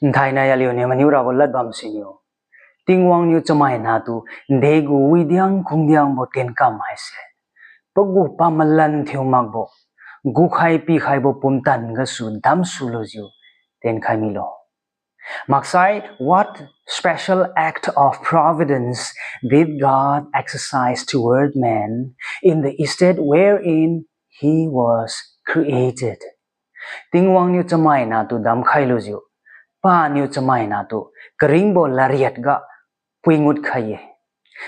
Dhaina yalione maniura bolat bam sinyo. Tingwang nyu chamai na tu degu widyang kungdyang bo ten kam haise. Pagu pamalan thiu magbo. Gu khai pi khai bo pumtan ga su dam su lo ju ten khai milo. Maksai, what special act of providence did God exercise toward man in the estate wherein he was created? Tingwang nyu chamai na tu dam khai lo ju. Pa nyu chamai na tu karingbo lariat ga puingut khaye.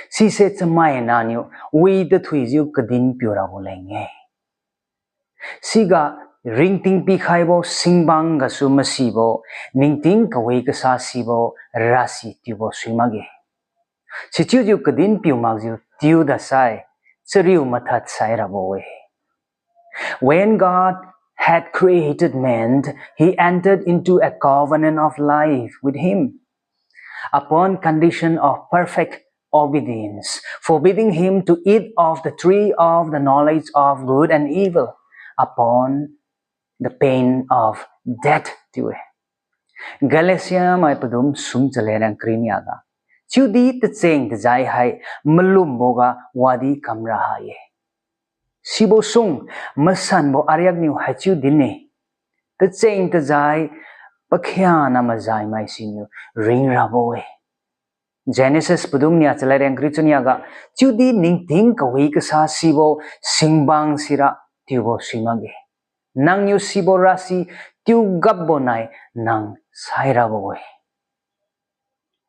Si se chamai na nyu wi de thui ju kadin pyora bo lenge. Siga ring ting pi khaibo singbang ga su masibo ning ting kawai ka sa sibo rasi tibo suimage. Si chu ju kadin piu mag ju tiu da sai chriu mathat sai rabowe. When God had created man, he entered into a covenant of life with him upon condition of perfect obedience, forbidding him to eat of the tree of the knowledge of good and evil upon the pain of death to it. Galatia mai padum sum chale nang kriniaga. Chudi te cheng te jai hai malum boga wadi kamra hai. Sibo sung masan bo aryak niu hai chu dinne. Te cheng te jai pakhya na ma jai mai sinu ring raboe. Genesis padum nia chale nang kriniaga. Chudi ning ting kawai ka sa sibo singbang sira tibo simage. Nang yu sibo rasi tiu gabbo nai nang saira boy.